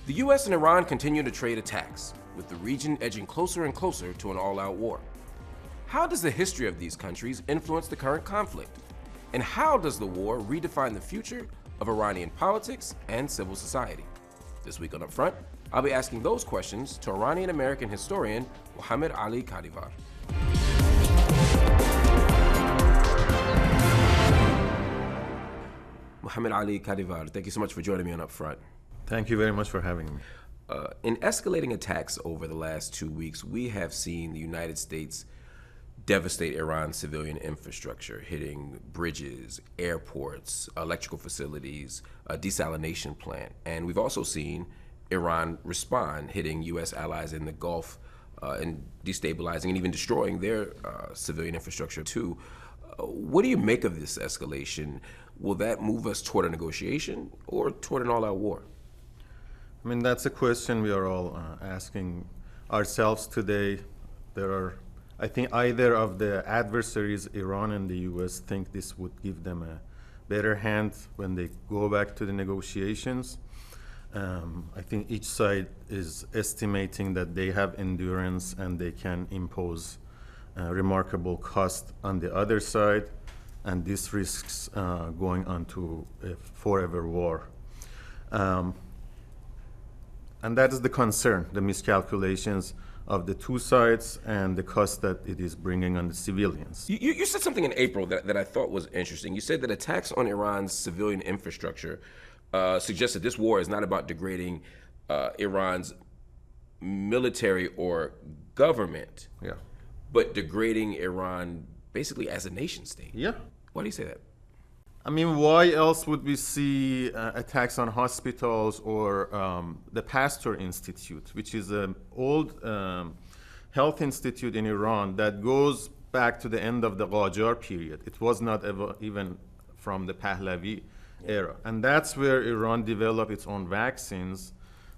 The US and Iran continue to trade attacks, with the region edging closer and closer to an all-out war. How does the history of these countries influence the current conflict? And how does the war redefine the future of Iranian politics and civil society? This week on UpFront, I'll be asking those questions to Iranian-American historian Mohammed Ali Kadivar. Mohammed Ali Kadivar, thank you so much for joining me on UpFront. Thank you very much for having me. In escalating attacks over the last 2 weeks, we have seen the United States devastate Iran's civilian infrastructure, hitting bridges, airports, electrical facilities, a desalination plant. And we've also seen Iran respond, hitting U.S. allies in the Gulf and destabilizing and even destroying their civilian infrastructure too. What do you make of this escalation? Will that move us toward a negotiation or toward an all-out war? I mean, that's a question we are all asking ourselves today. I think either of the adversaries, Iran and the US, think this would give them a better hand when they go back to the negotiations. I think each side is estimating that they have endurance and they can impose remarkable cost on the other side, and this risks going on to a forever war. And that is the concern, the miscalculations of the two sides and the cost that it is bringing on the civilians. You said something in April that I thought was interesting. You said that attacks on Iran's civilian infrastructure suggest that this war is not about degrading Iran's military or government, but degrading Iran basically as a nation state. Yeah. Why do you say that? I mean, why else would we see attacks on hospitals or the Pasteur Institute, which is an old health institute in Iran that goes back to the end of the Qajar period. It was not even from the Pahlavi era. And that's where Iran developed its own vaccines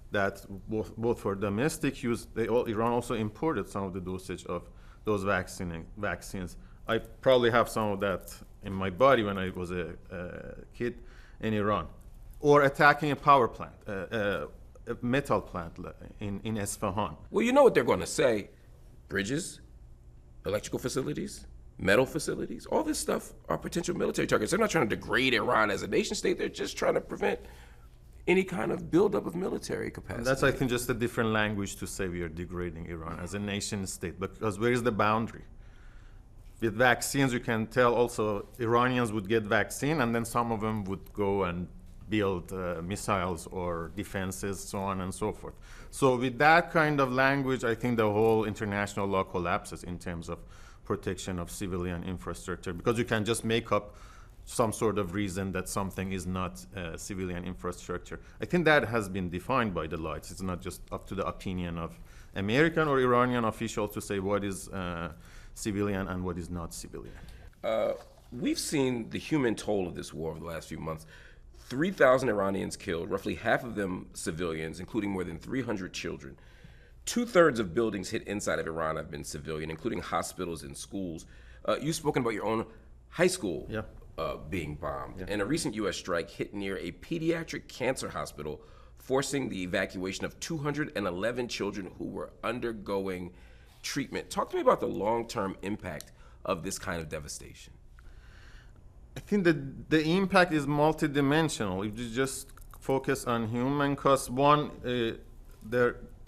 that both for domestic use, Iran also imported some of the dosage of those vaccines. I probably have some of that in my body when I was a kid in Iran. Or attacking a power plant, a metal plant in Esfahan. Well, you know what they're going to say. Bridges, electrical facilities, metal facilities, all this stuff are potential military targets. They're not trying to degrade Iran as a nation state. They're just trying to prevent any kind of buildup of military capacity. And that's, I think, just a different language to say we are degrading Iran as a nation state. Because where is the boundary? With vaccines, you can tell also Iranians would get vaccine and then some of them would go and build missiles or defenses, so on and so forth. So with that kind of language, I think the whole international law collapses in terms of protection of civilian infrastructure, because you can just make up some sort of reason that something is not civilian infrastructure. I think that has been defined by the law. It's not just up to the opinion of American or Iranian officials to say what is civilian and what is not civilian. We've seen the human toll of this war over the last few months. 3,000 Iranians killed, roughly half of them civilians, including more than 300 children. 2/3 of buildings hit inside of Iran have been civilian, including hospitals and schools. You've spoken about your own high school being bombed. And a recent U.S. strike hit near a pediatric cancer hospital, forcing the evacuation of 211 children who were undergoing treatment. Talk to me about the long-term impact of this kind of devastation. I think that the impact is multidimensional. If you just focus on human costs, one,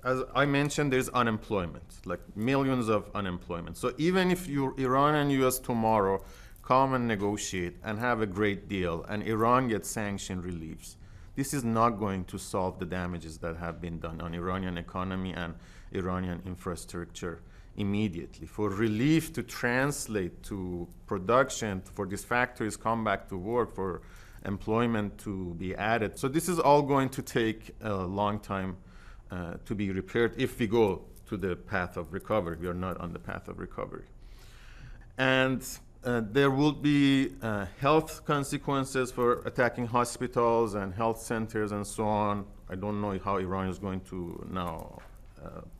as I mentioned, there's unemployment, like millions of unemployment. So even if Iran and US tomorrow come and negotiate and have a great deal and Iran gets sanction reliefs, this is not going to solve the damages that have been done on Iranian economy and Iranian infrastructure immediately. For relief to translate to production, for these factories come back to work, for employment to be added. So this is all going to take a long time to be repaired if we go to the path of recovery. We are not on the path of recovery. And there will be health consequences for attacking hospitals and health centers and so on. I don't know how Iran is going to now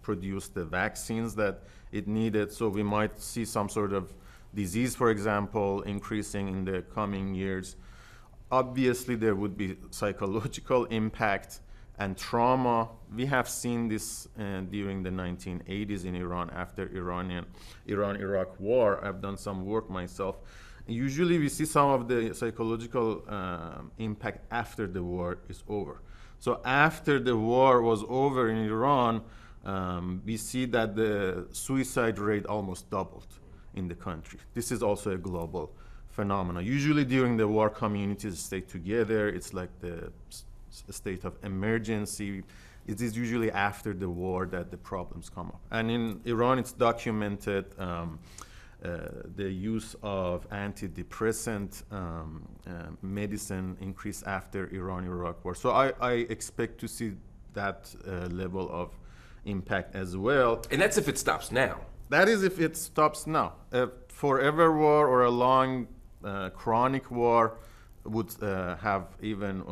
produce the vaccines that it needed. So we might see some sort of disease, for example, increasing in the coming years. Obviously, there would be psychological impact and trauma. We have seen this during the 1980s in Iran after Iran-Iraq war. I've done some work myself. Usually we see some of the psychological impact after the war is over. So after the war was over in Iran, we see that the suicide rate almost doubled in the country. This is also a global phenomenon. Usually during the war, communities stay together. It's like the state of emergency. It is usually after the war that the problems come up. And in Iran, it's documented the use of antidepressant medicine increased after Iran-Iraq war. So I expect to see that level of impact as well. And that's if it stops now. That is if it stops now. A forever war or a long chronic war would have even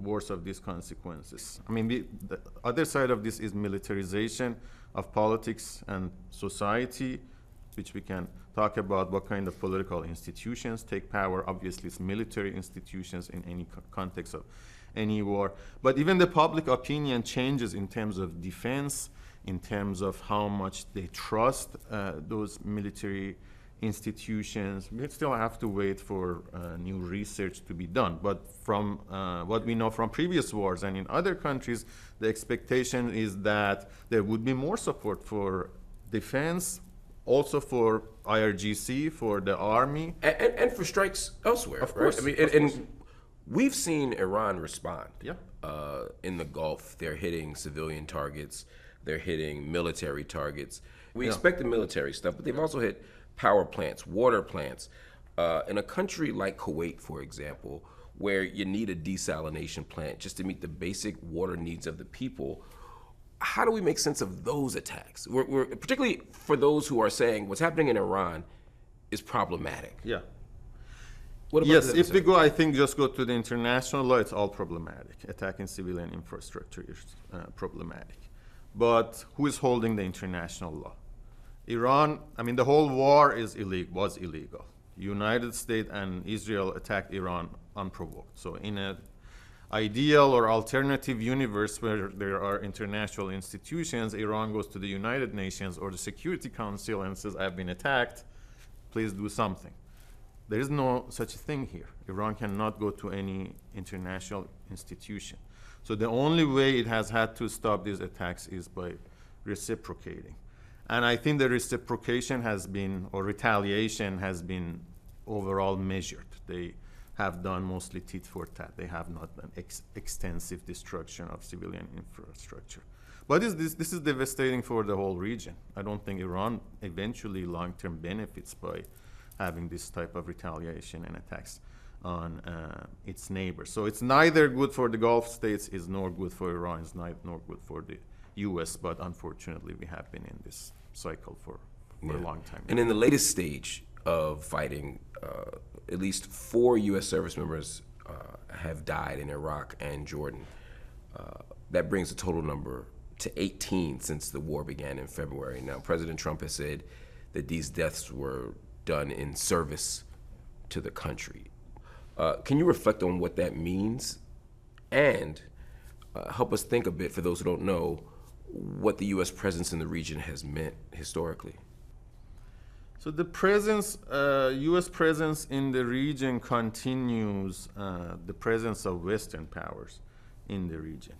worse of these consequences. I mean, the other side of this is militarization of politics and society, which we can talk about what kind of political institutions take power. Obviously, it's military institutions in any context of any war. But even the public opinion changes in terms of defense, in terms of how much they trust those military institutions. We still have to wait for new research to be done. But from what we know from previous wars and in other countries, the expectation is that there would be more support for defense, also for IRGC, for the army. And for strikes elsewhere, Of course, right? I mean, of course. and we've seen Iran respond. Yeah. In the Gulf, they're hitting civilian targets. They're hitting military targets. We expect the military stuff, but they've also hit power plants, water plants. In a country like Kuwait, for example, where you need a desalination plant just to meet the basic water needs of the people, how do we make sense of those attacks? We're particularly for those who are saying what's happening in Iran is problematic. Yeah. What about Yes, the if other we side? go, I think, just go to the international law, it's all problematic. Attacking civilian infrastructure is problematic. But who is holding the international law? Iran, I mean, the whole war was illegal. United States and Israel attacked Iran unprovoked. So in an ideal or alternative universe where there are international institutions, Iran goes to the United Nations or the Security Council and says, I've been attacked, please do something. There is no such thing here. Iran cannot go to any international institution. So the only way it has had to stop these attacks is by reciprocating. And I think the reciprocation has been, or retaliation has been overall measured. They have done mostly tit for tat. They have not done extensive destruction of civilian infrastructure. But this is devastating for the whole region. I don't think Iran eventually long-term benefits by having this type of retaliation and attacks on its neighbors. So it's neither good for the Gulf states, is nor good for Iran, is nor good for the US, but unfortunately we have been in this cycle for a long time. And in the latest stage of fighting, at least 4 U.S. service members have died in Iraq and Jordan. That brings the total number to 18 since the war began in February. Now, President Trump has said that these deaths were done in service to the country. Can you reflect on what that means and help us think a bit, for those who don't know, what the U.S. presence in the region has meant historically? So the presence, U.S. presence in the region continues the presence of Western powers in the region,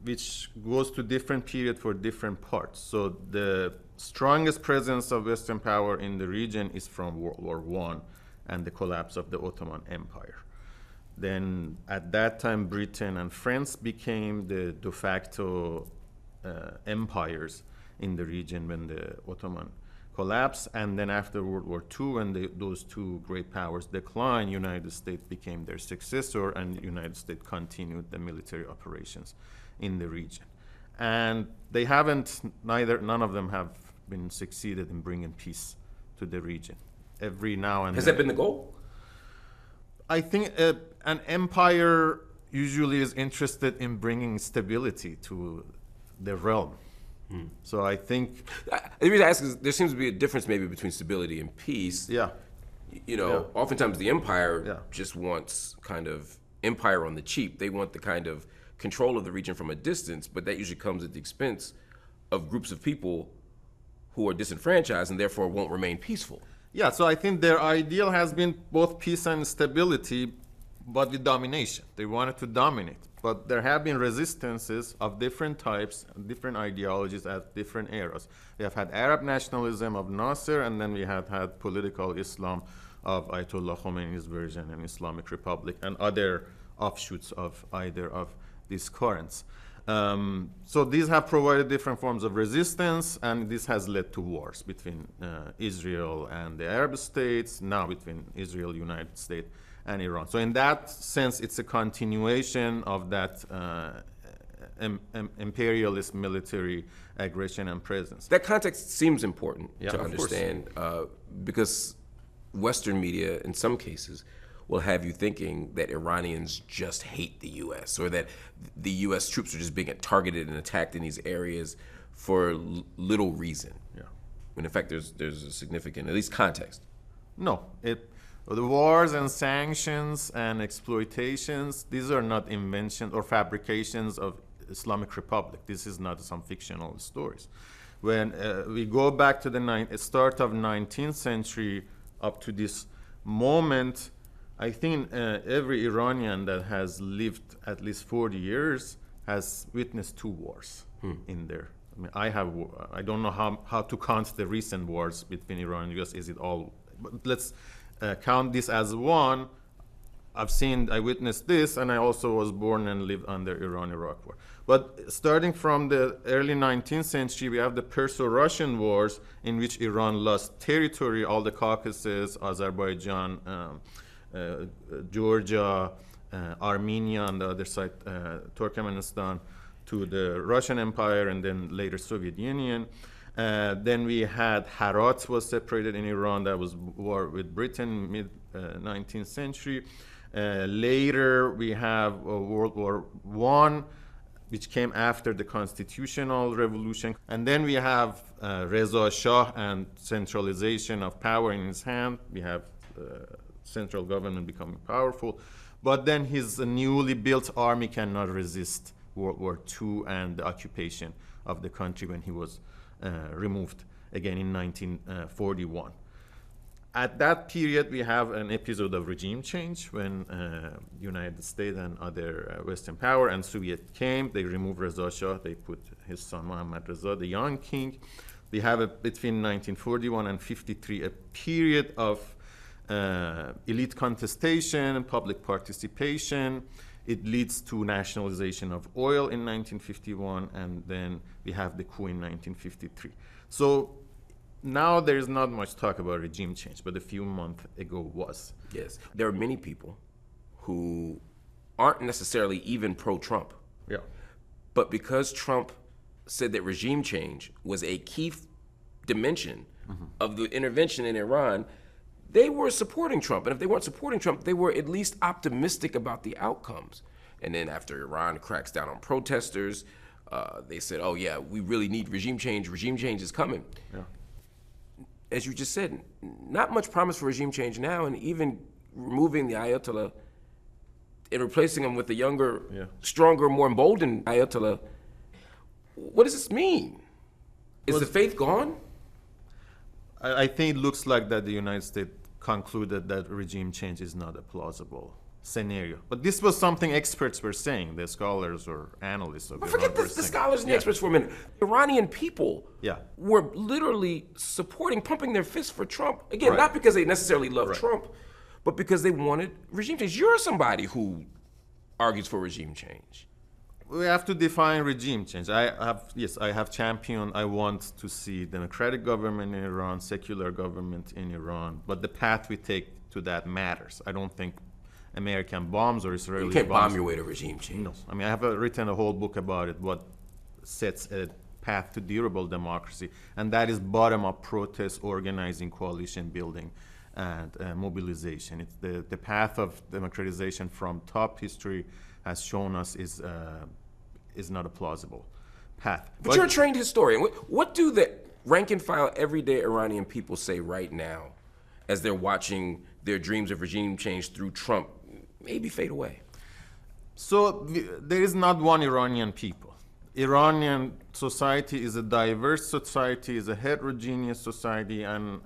which goes to different period for different parts. So the strongest presence of Western power in the region is from World War I and the collapse of the Ottoman Empire. Then at that time, Britain and France became the de facto empires in the region when the Ottoman collapsed. And then after World War II, when those two great powers declined, United States became their successor, and the United States continued the military operations in the region. And they haven't, none of them have been succeeded in bringing peace to the region. Every now and Has then. that been the goal? I think an empire usually is interested in bringing stability to the realm. So I think... The reason I ask is there seems to be a difference maybe between stability and peace. Yeah. You know, oftentimes the empire Yeah. just wants kind of empire on the cheap. They want the kind of control of the region from a distance, but that usually comes at the expense of groups of people who are disenfranchised and therefore won't remain peaceful. Yeah, so I think their ideal has been both peace and stability, but with domination. They wanted to dominate. But there have been resistances of different types, different ideologies at different eras. We have had Arab nationalism of Nasser, and then we have had political Islam of Ayatollah Khomeini's version and Islamic Republic, and other offshoots of either of these currents. So these have provided different forms of resistance, and this has led to wars between Israel and the Arab states, now between Israel, United States, and Iran. So in that sense, it's a continuation of that imperialist military aggression and presence. That context seems important to of course. understand because Western media, in some cases, will have you thinking that Iranians just hate the U.S. or that the U.S. troops are just being targeted and attacked in these areas for little reason. Yeah. When in fact, there's a significant, at least context. No, the wars and sanctions and exploitations, these are not inventions or fabrications of Islamic Republic. This is not some fictional stories. When we go back to the start of 19th century up to this moment, I think every Iranian that has lived at least 40 years has witnessed 2 wars in there. I mean, I don't know how to count the recent wars between Iran and US. Is it all? But let's count this as one. I witnessed this, and I also was born and lived under Iran-Iraq war. But starting from the early 19th century, we have the Perso-Russian wars, in which Iran lost territory, all the Caucasus, Azerbaijan, Georgia, Armenia on the other side, Turkmenistan, to the Russian Empire, and then later Soviet Union. Then we had Herat was separated in Iran. That was war with Britain, mid 19th century. Later we have World War I, which came after the constitutional revolution. And then we have Reza Shah and centralization of power in his hand. We have central government becoming powerful. But then his newly built army cannot resist World War II and the occupation of the country when he was removed again in 1941. At that period, we have an episode of regime change when United States and other Western power and Soviet came. They removed Reza Shah. They put his son Mohammad Reza, the young king. We have between 1941 and 53 a period of elite contestation and public participation. It leads to nationalization of oil in 1951, and then we have the coup in 1953. So now there's not much talk about regime change, but a few months ago was. Yes. There are many people who aren't necessarily even pro-Trump. Yeah. But because Trump said that regime change was a key dimension of the intervention in Iran, they were supporting Trump. And if they weren't supporting Trump, they were at least optimistic about the outcomes. And then after Iran cracks down on protesters, they said, oh yeah, we really need regime change. Regime change is coming. Yeah. As you just said, not much promise for regime change now, and even removing the Ayatollah and replacing him with a younger, stronger, more emboldened Ayatollah. What does this mean? Is the faith gone? I think it looks like that the United States concluded that regime change is not a plausible scenario. But this was something experts were saying, the scholars or analysts of But Iran forget were the saying. scholars and the experts for a minute. Iranian people were literally pumping their fists for Trump. Again, not because they necessarily love Trump, but because they wanted regime change. You're somebody who argues for regime change. We have to define regime change. I have championed, I want to see democratic government in Iran, secular government in Iran, but the path we take to that matters. I don't think American bombs or Israeli bombs. You can't bomb your way to regime change. No. I mean, I have written a whole book about it, what sets a path to durable democracy, and that is bottom-up protest, organizing, coalition building, and mobilization. It's the path of democratization from top history has shown us is not a plausible path. But you're a trained historian. What do the rank and file everyday Iranian people say right now as they're watching their dreams of regime change through Trump maybe fade away? So there is not one Iranian people. Iranian society is a diverse society, is a heterogeneous society, and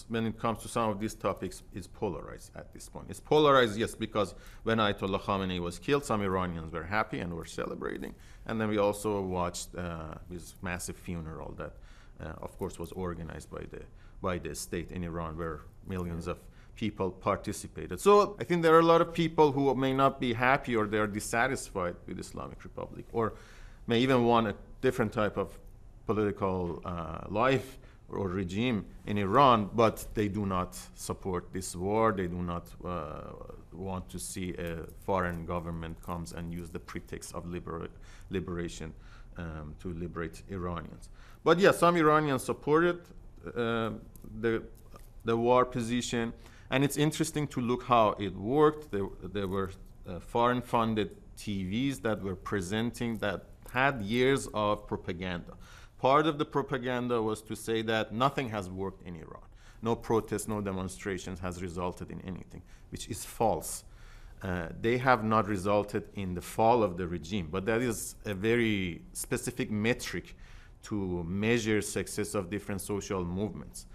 when it comes to some of these topics, it's polarized at this point. It's polarized, yes, because when Ayatollah Khamenei was killed, some Iranians were happy and were celebrating, and then we also watched this massive funeral that, of course, was organized by the state in Iran, where millions of people participated. So I think there are a lot of people who may not be happy or they are dissatisfied with Islamic Republic, or may even want a different type of political life or regime in Iran, but they do not support this war. They do not want to see a foreign government comes and use the pretext of liberation to liberate Iranians. But yeah, some Iranians supported the war position, and it's interesting to look how it worked. There were foreign-funded TVs that were presenting that had years of propaganda. Part of the propaganda was to say that nothing has worked in Iran. No protests, no demonstrations has resulted in anything, which is false. They have not resulted in the fall of the regime, but that is a very specific metric to measure success of different social movements.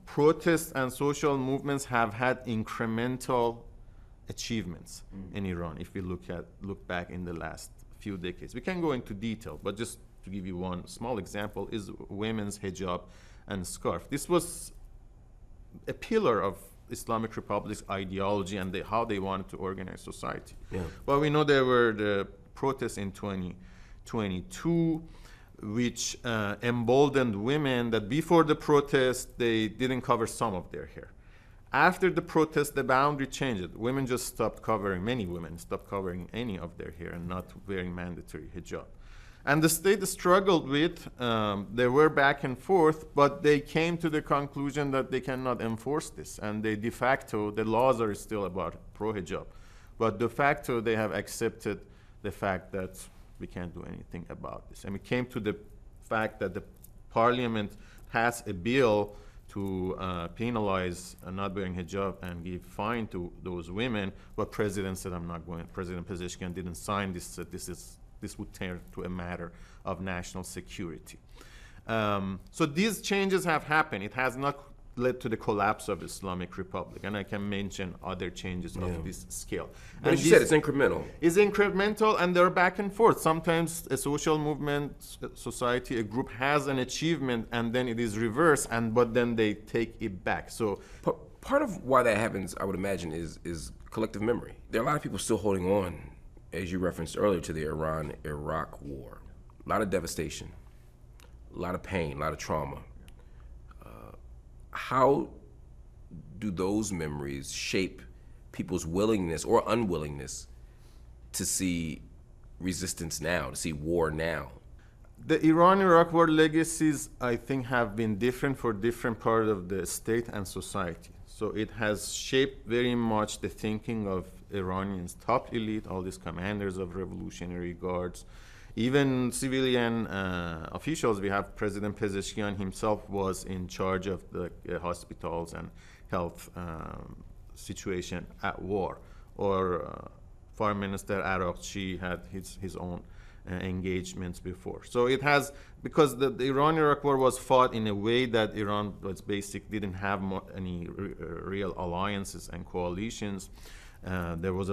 Protests and social movements have had incremental achievements in Iran. If we look back in the last few decades, we can go into detail, but just to give you one small example is women's hijab and scarf. This was a pillar of Islamic Republic's ideology and how they wanted to organize society. Yeah. But we know there were the protests in 2022, which emboldened women that before the protest, they didn't cover some of their hair. After the protest, the boundary changed. Women just stopped covering, many women stopped covering any of their hair and not wearing mandatory hijab. And the state struggled with, they were back and forth, but they came to the conclusion that they cannot enforce this. And they de facto, the laws are still about pro-hijab. But de facto, they have accepted the fact that we can't do anything about this. And we came to the fact that the parliament passed a bill to penalize not wearing hijab and give fine to those women, but President said, I'm not going. President Pezeshkian didn't sign this, said this would turn to a matter of national security. So these changes have happened. It has not led to the collapse of Islamic Republic, and I can mention other changes of this scale. But as you said, it's incremental. It's incremental, and they're back and forth. Sometimes a social movement, society, a group has an achievement, and then it is reversed, but then they take it back. So part of why that happens, I would imagine, is collective memory. There are a lot of people still holding on, as you referenced earlier, to the Iran-Iraq war. A lot of devastation, a lot of pain, a lot of trauma. How do those memories shape people's willingness or unwillingness to see resistance now, to see war now? The Iran-Iraq war legacies, I think, have been different for different parts of the state and society. So it has shaped very much the thinking of Iranians' top elite, all these commanders of revolutionary guards, even civilian officials. We have President Pezeshkian himself was in charge of the hospitals and health situation at war. Or Foreign Minister Araqchi had his own engagements before. So it has, because the Iran-Iraq war was fought in a way that Iran was didn't have any real alliances and coalitions. There was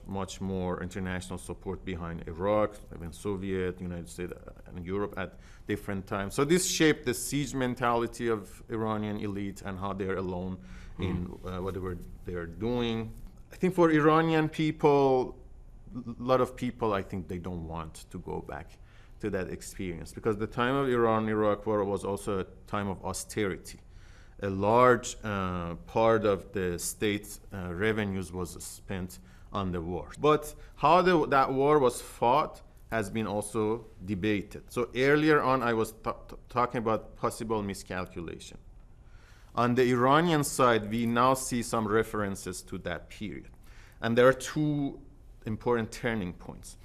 much more international support behind Iraq, even Soviet, United States, and Europe at different times. So this shaped the siege mentality of Iranian elite and how they're alone in whatever they're doing. I think for Iranian people, a lot of people, I think they don't want to go back to that experience, because the time of Iran-Iraq war was also a time of austerity. A large part of the state's revenues was spent on the war. But how that war was fought has been also debated. So earlier on, I was talking about possible miscalculation. On the Iranian side, we now see some references to that period. And there are two important turning points.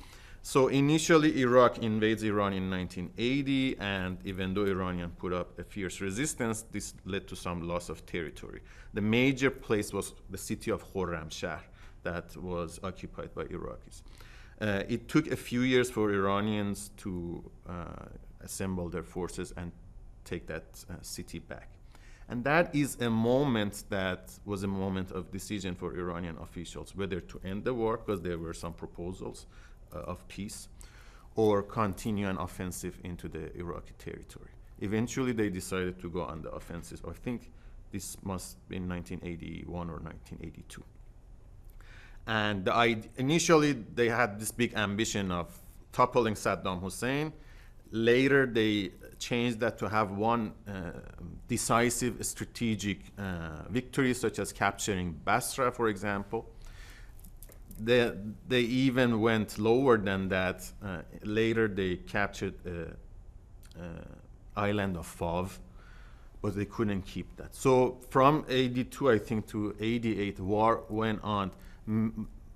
So initially, Iraq invades Iran in 1980, and even though Iranians put up a fierce resistance, this led to some loss of territory. The major place was the city of Khorramshahr that was occupied by Iraqis. It took a few years for Iranians to assemble their forces and take that city back. And that is a moment that was a moment of decision for Iranian officials, whether to end the war, because there were some proposals of peace, or continue an offensive into the Iraqi territory. Eventually, they decided to go on the offensive. I think this must be in 1981 or 1982. And initially, they had this big ambition of toppling Saddam Hussein. Later, they changed that to have one decisive strategic victory, such as capturing Basra, for example. They even went lower than that. Later, they captured island of Fav, but they couldn't keep that. So from 82, I think, to 88, war went on.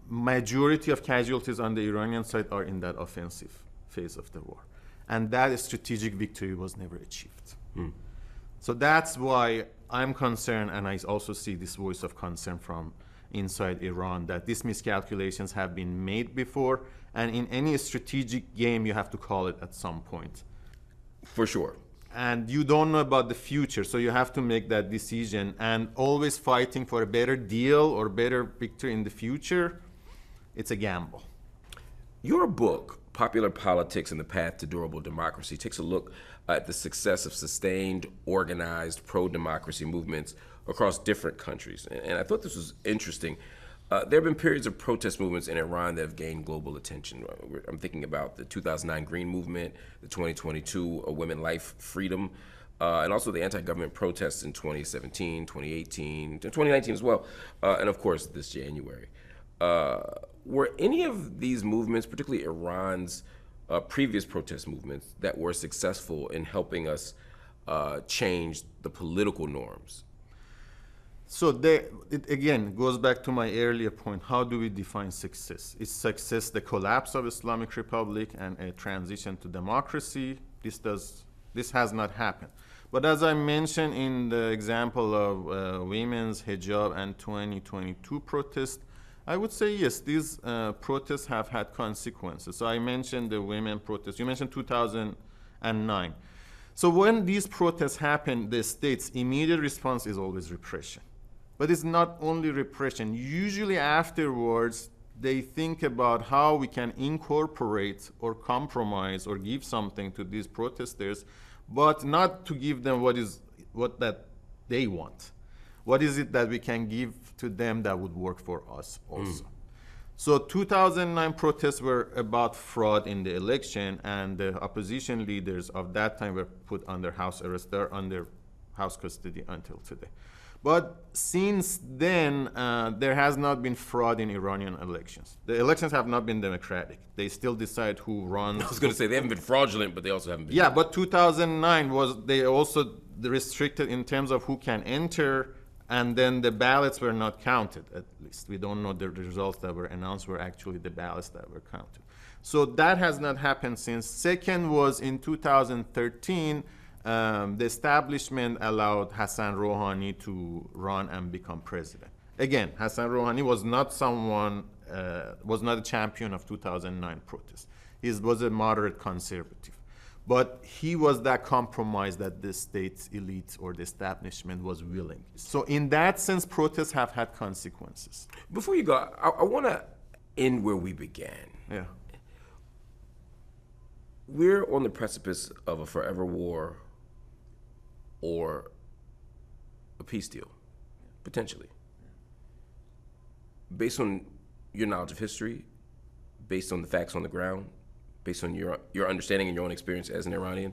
Majority of casualties on the Iranian side are in that offensive phase of the war. And that strategic victory was never achieved. So that's why I'm concerned, and I also see this voice of concern from inside Iran, that these miscalculations have been made before, and in any strategic game, you have to call it at some point. For sure. And you don't know about the future, so you have to make that decision, and always fighting for a better deal or better victory in the future, it's a gamble. Your book, Popular Politics and the Path to Durable Democracy, takes a look at the success of sustained, organized, pro-democracy movements across different countries. And I thought this was interesting. There have been periods of protest movements in Iran that have gained global attention. I'm thinking about the 2009 Green Movement, the 2022 Women Life Freedom, and also the anti-government protests in 2017, 2018, 2019 as well, and of course this January. Were any of these movements, particularly Iran's previous protest movements, that were successful in helping us change the political norms? So it again goes back to my earlier point. How do we define success? Is success the collapse of Islamic Republic and a transition to democracy? This has not happened. But as I mentioned in the example of women's hijab and 2022 protests, I would say yes, these protests have had consequences. So I mentioned the women protests. You mentioned 2009. So when these protests happen, the state's immediate response is always repression. But it's not only repression. Usually afterwards, they think about how we can incorporate or compromise or give something to these protesters, but not to give them what that they want. What is it that we can give to them that would work for us also? So 2009 protests were about fraud in the election, and the opposition leaders of that time were put under house arrest. They're under house custody until today. But since then, there has not been fraud in Iranian elections. The elections have not been democratic. They still decide who runs. I was going to say they haven't been fraudulent, but they also haven't been. Yeah, but 2009 they also restricted in terms of who can enter, and then the ballots were not counted, at least. We don't know the results that were announced were actually the ballots that were counted. So that has not happened since. Second was in 2013, the establishment allowed Hassan Rouhani to run and become president. Again, Hassan Rouhani was not was not a champion of 2009 protests. He was a moderate conservative. But he was that compromise that the state's elite or the establishment was willing. So in that sense, protests have had consequences. Before you go, I want to end where we began. Yeah. We're on the precipice of a forever war or a peace deal, potentially. Based on your knowledge of history, based on the facts on the ground, based on your understanding and your own experience as an Iranian,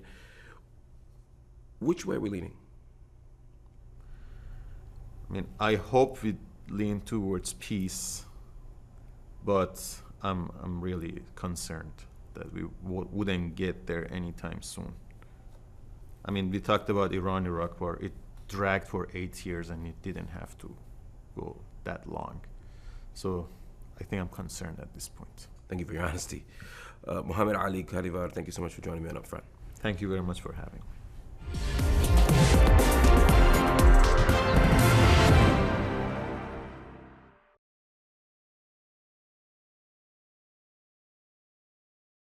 which way are we leaning? I mean, I hope we lean towards peace, but I'm really concerned that we wouldn't get there anytime soon. I mean, we talked about Iran-Iraq war. It dragged for 8 years, and it didn't have to go that long. So I think I'm concerned at this point. Thank you for your honesty. Mohammed Ali Kadivar, thank you so much for joining me on UpFront. Thank you very much for having me.